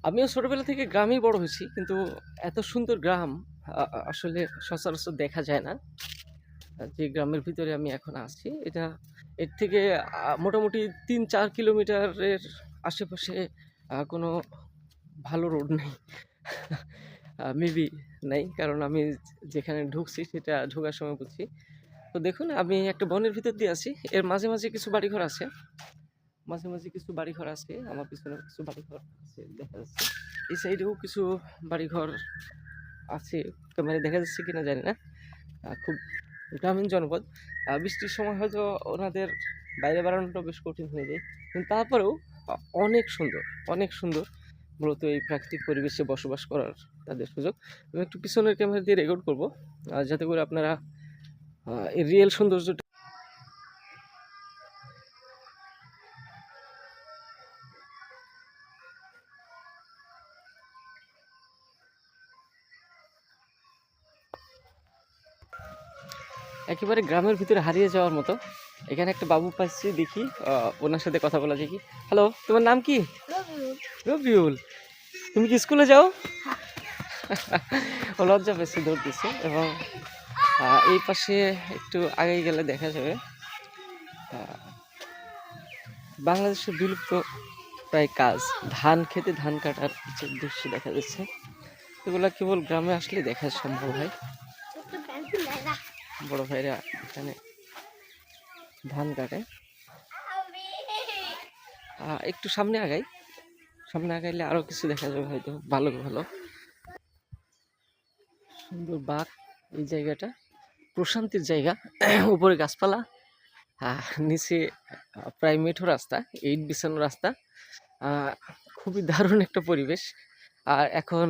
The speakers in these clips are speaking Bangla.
আমিও ছোটবেলা থেকে গ্রামেই বড় হয়েছি। কিন্তু এত সুন্দর গ্রাম আসলে সচরাচর দেখা যায় না। যে গ্রামের ভিতরে আমি এখন আছি, এর থেকে মোটামুটি ৩-৪ কিলোমিটারের আশেপাশে কোনো ভালো রোড নেই। মেবি নাই। কারণ আমি যেখানে ঢুকছি সেটা ঢোকার সময় বুঝছি। তো দেখুন আমি একটা বনের ভিতর দিয়ে আছি। এর মাঝে, মাঝে কিছু বাড়িঘর আছে। মাঝে, মাঝে কিছু বাড়িঘর আছে। আমার পিছনেও কিছু বাড়িঘর আছে দেখা যাচ্ছে। এই সাইডেও কিছু বাড়িঘর আছে। ক্যামেরায় দেখা যাচ্ছে কিনা জানি না। খুব গ্রামীণ জনপদ। বৃষ্টির সময় হয়তো ওনাদের বাইরে বেড়ানোটা বেশ কঠিন হয়ে যায়। কিন্তু তারপরেও আ অনেক সুন্দর, অনেক সুন্দর। মূলত এই প্রাকৃতিক পরিবেশে বসবাস করার তাদের সুযোগ। আমি একটু পিছনের ক্যামেরা দিয়ে রেকর্ড করব। যাতে করে আপনারা এর রিয়েল সৌন্দর্যটা একেবারে গ্রামের ভিতরে হারিয়ে যাওয়ার মতো। এখানে একটা বাবু পাচ্ছি দেখি, ওনার সাথে কথা বলা যায় কি? হ্যালো, তোমার নাম কি? রবিউল। রবিউল। তুমি কি স্কুলে যাও? ও লজ্জা পেয়েছে, দৌড় দিচ্ছে। এবং এই পাশে একটু আগে গেলে দেখা যাবে বাংলাদেশের বিলুপ্ত প্রায় কাজ, ধান খেতে ধান কাটার যে দৃশ্য দেখা যাচ্ছে, এগুলা কেবল গ্রামে আসলে দেখা সম্ভব হয়। বড় ভাইরা এখানে ধান কাটে। একটু সামনে আগাই, সামনে আগাইলে আরো কিছু দেখা যাবে হয়তো ভালো ভালো। সুন্দর বাঘ। এই জায়গাটা প্রশান্তির জায়গা। উপরে গাছপালা, নিচে প্রায় মেঠো রাস্তা, ইট বিছানো রাস্তা। খুবই দারুণ একটা পরিবেশ। আর এখন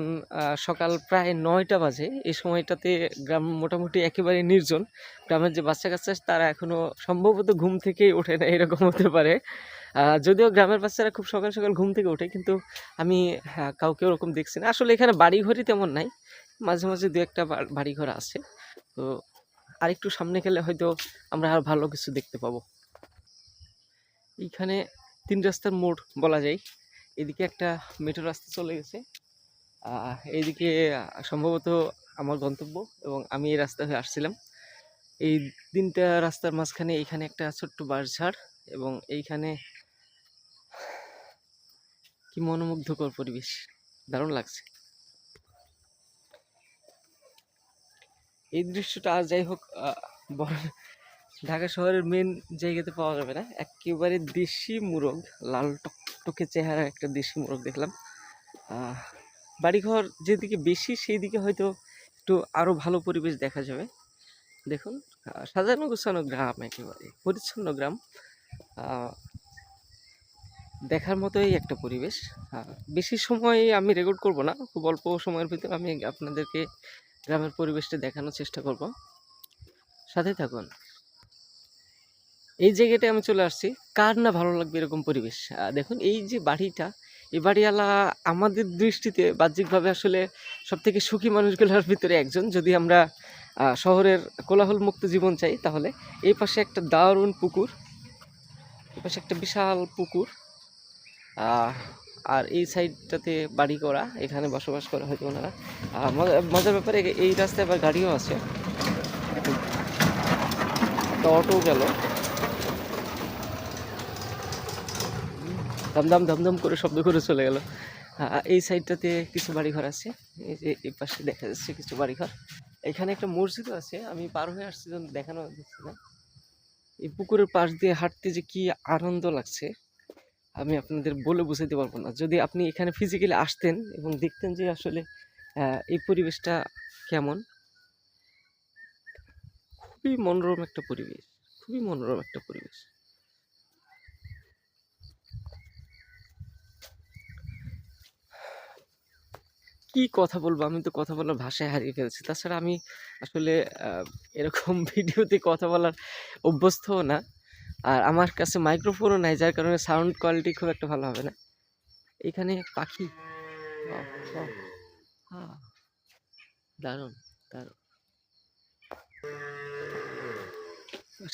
সকাল প্রায় ৯টা বাজে। এই সময়টাতে গ্রাম মোটামুটি একেবারে নির্জন। গ্রামের যে বাচ্চা কাচ্চা তারা এখনো সম্ভবত ঘুম থেকেই ওঠে না, এরকম হতে পারে। যদিও গ্রামের বাচ্চারা খুব সকাল সকাল ঘুম থেকে ওঠে, কিন্তু আমি কাউকে ওরকম দেখছি না। আসলে এখানে বাড়িঘরই তেমন নাই, মাঝে মাঝে দু একটা বাড়িঘর আছে। তো আরেকটু সামনে গেলে হয়তো আমরা আর ভালো কিছু দেখতে পাবো। এইখানে ৩ রাস্তার মোড় বলা যায়। এদিকে একটা মেঠো রাস্তা চলে গেছে। এইদিকে সম্ভবত আমার গন্তব্য, এবং আমি এই রাস্তা হয়ে আসছিলাম। এই ৩টা রাস্তার মাঝখানে এইখানে একটা ছোট্ট বাঁশঝাড়, এবং এইখানে কি মনোমুগ্ধকর পরিবেশ, দারুণ লাগছে। এই দৃশ্যটা আর যাই হোক ঢাকা শহরের মেন জায়গাতে পাওয়া যাবে না। একেবারে দেশি মোরগ, লাল টকটকে চেহারা একটা দেশি মোরগ দেখলাম। বাড়িঘর যেদিকে বেশি সেই দিকে হয়তো একটু আরো ভালো পরিবেশ দেখা যাবে। দেখুন, সাজানো গোছানো গ্রাম, একেবারে পরিচ্ছন্ন গ্রাম। দেখার মতোই একটা পরিবেশ। বেশি সময় আমি রেকর্ড করব না, খুব অল্প সময়ের ভিতরে আমি আপনাদেরকে গ্রামের পরিবেশটা দেখানোর চেষ্টা করব। সাথে থাকুন। এই জায়গাটায় আমি চলে আসছি, কার না ভালো লাগবে এরকম পরিবেশ। দেখুন এই যে বাড়িটা, এই বাড়িওয়ালা আমাদের দৃষ্টিতে বাহ্যিকভাবে আসলে সব থেকে সুখী মানুষগুলোর ভিতরে একজন। যদি আমরা শহরের কোলাহল মুক্ত জীবন চাই, তাহলে এই পাশে একটা দারুণ পুকুর, এই পাশে একটা বিশাল পুকুর, আর এই সাইডটাতে বাড়ি করা, এখানে বসবাস করা হয়তো ওনারা। মজার ব্যাপারে এই রাস্তায় আবার গাড়িও আছে, একটা অটো গেল, দমদম দমদম করে শব্দ করে চলে গেল। এই সাইডটাতে কিছু বাড়িঘর আছে। এই যে এই পাশে দেখা যাচ্ছে কিছু বাড়িঘর। এখানে একটা মসজিদও আছে। আমি পার হয়ে আসছি জন্য দেখানো যাচ্ছে না। এই পুকুরের পাশ দিয়ে হাঁটতে যে কি আনন্দ লাগছে আমি আপনাদের বলে বুঝাতে পারবো না। যদি আপনি এখানে ফিজিক্যালি আসতেন এবং দেখতেন যে আসলে এই পরিবেশটা কেমন। খুবই মনোরম একটা পরিবেশ, খুবই মনোরম একটা পরিবেশ। কি কথা বলবো, আমি তো কথা বলার ভাষায় হারিয়ে ফেলছি। তাছাড়া আমি আসলে এরকম ভিডিওতে কথা বলার অভ্যস্তও না। আর আমার কাছে মাইক্রোফোনও নাই, যার কারণে সাউন্ড কোয়ালিটি খুব একটা ভালো হবে না। এখানে পাখি, বাহ, বাহ, দারুণ দারুণ।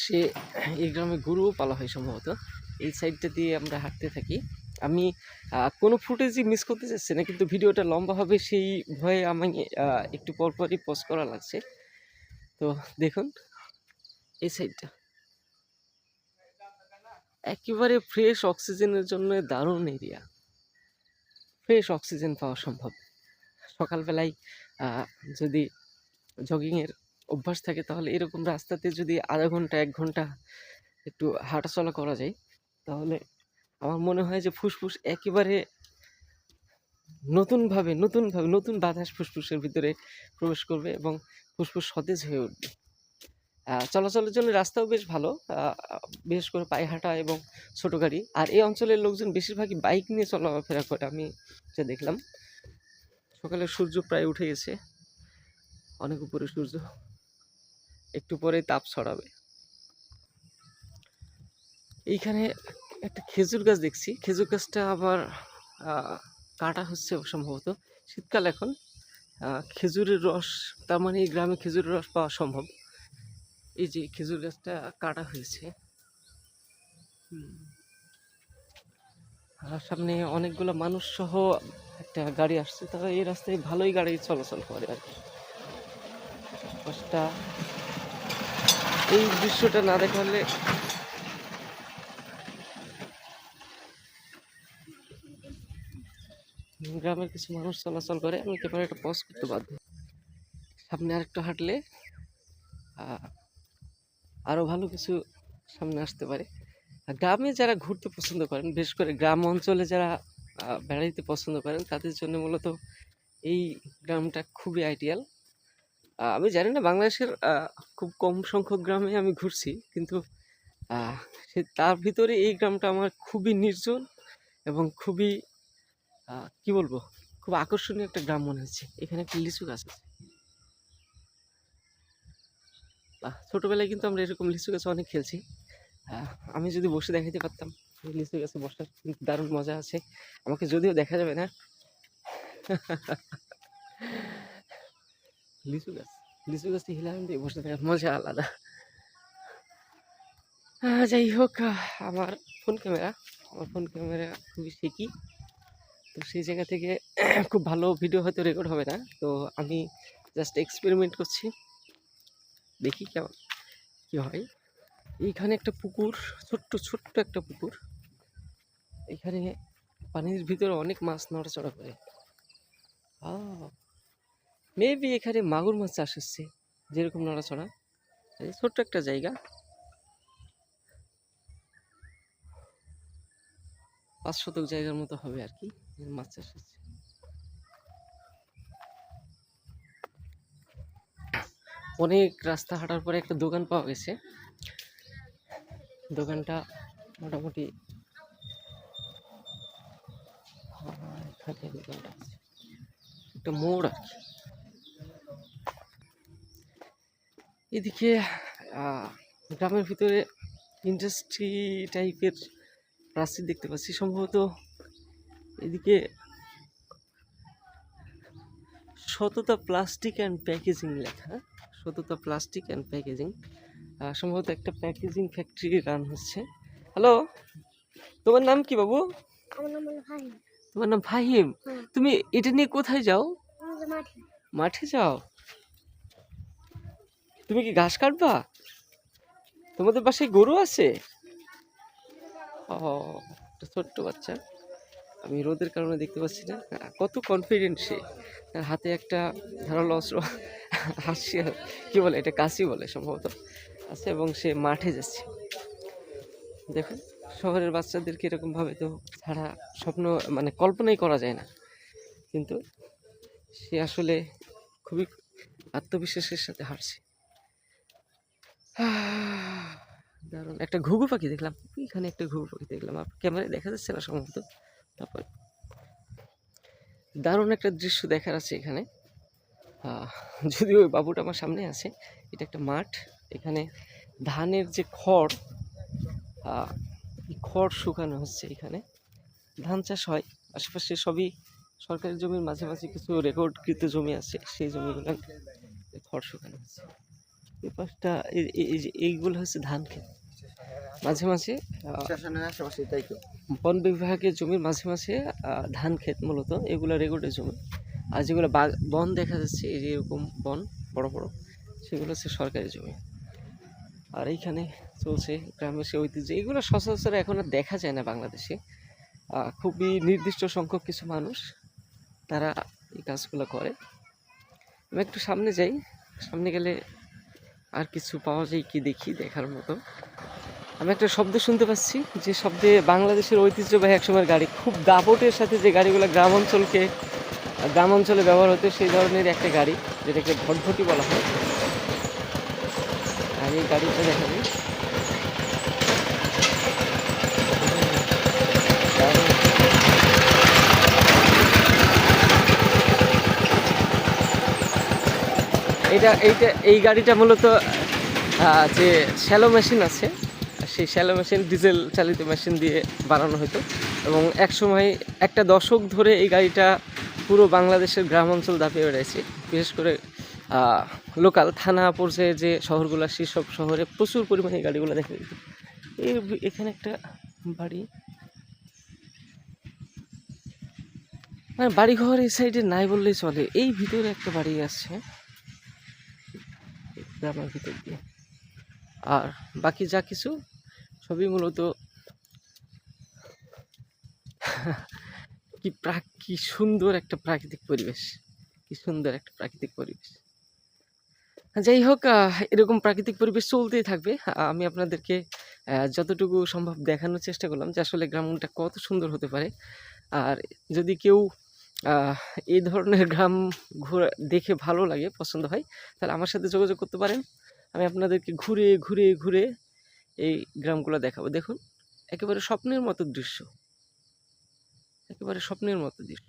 সে এই গ্রামে গরুও পালা হয় সম্ভবত। এই সাইডটা দিয়ে আমরা হাঁটতে থাকি। আমি কোনো ফুটেজই মিস করতে চাচ্ছি না, কিন্তু ভিডিওটা লম্বা হবে সেই ভয়ে আমি একটু পরপরই পজ করা লাগছে। তো দেখুন এই সাইডটা একেবারে ফ্রেশ অক্সিজেনের জন্য দারুণ এরিয়া। ফ্রেশ অক্সিজেন পাওয়া সম্ভব। সকালবেলায় যদি জগিংয়ের অভ্যাস থাকে তাহলে এরকম রাস্তাতে যদি আধা ঘন্টা 1 ঘন্টা একটু হাঁটাচলা করা যায়, তাহলে আমার মনে হয় যে ফুসফুস একেবারে নতুন বাতাস ফুসফুসের ভিতরে প্রবেশ করবে এবং ফুসফুস সতেজ হয়ে উঠবে। চলাচলের জন্য রাস্তাও বেশ ভালো, বিশেষ করে পায়ে হাঁটা এবং ছোট গাড়ি। আর এই অঞ্চলের লোকজন বেশিরভাগই বাইক নিয়ে চলাফেরা করে, আমি যা দেখলাম। সকালে সূর্য প্রায় উঠে গেছে, অনেক উপরে সূর্য, একটু পরে তাপ ছড়াবে। এইখানে একটা খেজুর গাছ দেখছি, খেজুর গাছটা আবার কাটা হচ্ছে সম্ভবত। শীতকাল এখন, খেজুরের রস, তার মানে এই গ্রামে খেজুরের রস পাওয়া সম্ভব। এই যে খেজুর গাছটা কাটা হয়েছে। আর সামনে অনেকগুলো মানুষ সহ একটা গাড়ি আসছে, তারা এই রাস্তায় ভালোই গাড়ি চলাচল করে আর কি। এই দৃশ্যটা না দেখালে গ্রামের কিছু মানুষ চলাচল করে, আমি ক্যামেরাটা পজ করতে বাধ্য। সামনে আরেকটু হাঁটলে আরো ভালো কিছু সামনে আসতে পারে। গ্রামে যারা ঘুরতে পছন্দ করেন, বিশেষ করে গ্রাম অঞ্চলে যারা বেড়াইতে পছন্দ করেন, তাদের জন্য মূলত এই গ্রামটা খুবই আইডিয়াল। আমি জানি না, বাংলাদেশের খুব কম সংখ্যক গ্রামে আমি ঘুরছি, কিন্তু তার ভিতরে এই গ্রামটা আমার খুবই নির্জন এবং খুবই কি বলবো, খুব আকর্ষণীয় একটা গ্রাম মনে হচ্ছে। এখানে একটা লিচু গাছ আছে। ছোটবেলায় কিন্তু আমরা এরকম লিচু গাছে অনেক খেলছি। আমি যদি বসে দেখাইতে পারতাম লিচু গাছে বসার কিন্তু দারুণ মজা আছে। আমাকে যদিও দেখা যাবে না। লিচু গাছে হিলাম দিয়ে বসে থাকার মজা আলাদা। যাই হোক, আমার ফোন ক্যামেরা খুবই শেকি, তো সেই জায়গা থেকে খুব ভালো ভিডিও হয়তো রেকর্ড হবে না। তো আমি জাস্ট এক্সপেরিমেন্ট করছি, দেখি কেমন কি হয়। এইখানে একটা পুকুর, ছোট্ট একটা পুকুর। এখানে পানির ভিতরে অনেক মাছ নড়াচড়া করে। মেবি এখানে মাগুর মাছ চাষ হচ্ছে, যেরকম নড়াচড়া। ছোট্ট একটা জায়গা, 5 শতক জায়গার মতো হবে আর কি, মাছ চাষ হচ্ছে। অনেক রাস্তা হাঁটার পরে একটা দোকান পাওয়া গেছে। দোকানটা মোটামুটি দোকানটা আছে একটা মোড় আর কি। এদিকে গ্রামের ভিতরে ইন্ডাস্ট্রি টাইপের রাস্তা দেখতে পাচ্ছি। সম্ভবত এদিকে সততা প্লাস্টিক অ্যান্ড প্যাকেজিং লেখা, সততা প্লাস্টিক অ্যান্ড প্যাকেজিং। সম্ভবত একটা প্যাকেজিং ফ্যাক্টরি রান হচ্ছে। হ্যালো, তোমার নাম কি বাবু? তোমার নাম ফাহিম। তুমি এটা নিয়ে কোথায় যাও? মাঠে যাও? তুমি কি ঘাস কাটবা? তোমাদের বাসায় গরু আছে? ও, একটা ছোট্ট বাচ্চা, আমি রোদের কারণে দেখতে পাচ্ছি না। কত কনফিডেন্ট সে, তার হাতে একটা ধারালো অস্ত্র, হাসি কি বলে এটা, কাশি বলে সম্ভবত, আছে এবং সে মাঠে যাচ্ছে। দেখুন, শহরের বাচ্চাদেরকে এরকমভাবে তো ছাড়া স্বপ্ন মানে কল্পনাই করা যায় না, কিন্তু সে আসলে খুবই আত্মবিশ্বাসের সাথে হাঁটছে। দারুণ একটা ঘুঘু পাখি দেখলাম, এখানে একটা ঘুঘু পাখি দেখলাম, ক্যামেরায় দেখা যাচ্ছে না সম্ভবত। তারপরে দারুণ একটা দৃশ্য দেখার আছে এখানে। যদিও ওই বাবুটা আমার সামনে আছে। এটা একটা মাঠ, এখানে ধানের যে খড়, খড় শুকানো হচ্ছে। এখানে ধান চাষ হয়, আশেপাশে সবই সরকারি জমির, মাঝে মাঝে কিছু রেকর্ডকৃত জমি আছে, সেই জমিগুলো খড় শুকানো হচ্ছে। এই পাশটা এইগুলো হচ্ছে ধান ক্ষেত। মাঝে মাঝে স্টেশনের আশেপাশে, তাই তো? বন বিভাগের জমির মাঝে মাঝে ধান ক্ষেত মূলত এগুলো রেকর্ডের জমি। আর যেগুলো বন দেখা যাচ্ছে এই যে এরকম বন বড় বড়, সেগুলো হচ্ছে সরকারি জমি। আর এইখানে চলছে গ্রামের সে ঐতিহ্য, এগুলো সচরাচর এখন আর দেখা যায় না বাংলাদেশে। খুবই নির্দিষ্ট সংখ্যক কিছু মানুষ তারা এই কাজগুলো করে। আমি একটু সামনে যাই, সামনে গেলে আর কিছু পাওয়া যায় কি দেখি, দেখার মতো। আমি একটা শব্দ শুনতে পাচ্ছি, যে শব্দে বাংলাদেশের ঐতিহ্যবাহী একসময়ের গাড়ি, খুব দাপটের সাথে যে গাড়িগুলো গ্রাম অঞ্চলে ব্যবহার হতো, সেই ধরনের একটা গাড়ি যেটাকে ভটভটি বলা হয়। আর এই গাড়িটা দেখা যায় এই গাড়িটা মূলত যে শ্যালো মেশিন আছে, সেই শ্যালো মেশিন ডিজেল চালিত মেশিন দিয়ে বানানো হতো। এবং একসময় একটা দশক ধরে এই গাড়িটা পুরো বাংলাদেশের গ্রাম অঞ্চল দাপিয়ে বেড়াইছে। বিশেষ করে লোকাল থানা পর্যায়ে যে শহরগুলো, সেই সব শহরে প্রচুর পরিমাণে এই গাড়িগুলো দেখা যেত। এখানে একটা বাড়ি, মানে বাড়িঘর এই সাইডে নাই বললেই চলে। এই ভিতরে একটা বাড়ি আছে গ্রামের ভিতর দিয়ে। আর বাকি যা কিছু সবই মূলত কি সুন্দর একটা প্রাকৃতিক পরিবেশ, কি সুন্দর একটা প্রাকৃতিক পরিবেশ। যাই হোক, এরকম প্রাকৃতিক পরিবেশ চলতেই থাকবে। আমি আপনাদেরকে যতটুকু সম্ভব দেখানোর চেষ্টা করলাম যে আসলে গ্রামটা কত সুন্দর হতে পারে। আর যদি কেউ এই ধরনের গ্রাম ঘোরা দেখে ভালো লাগে, পছন্দ হয়, তাহলে আমার সাথে যোগাযোগ করতে পারেন। আমি আপনাদেরকে ঘুরে ঘুরে ঘুরে এই গ্রামগুলো দেখাবো। দেখুন, একেবারে স্বপ্নের মতো দৃশ্য, একেবারে স্বপ্নের মতো দৃশ্য।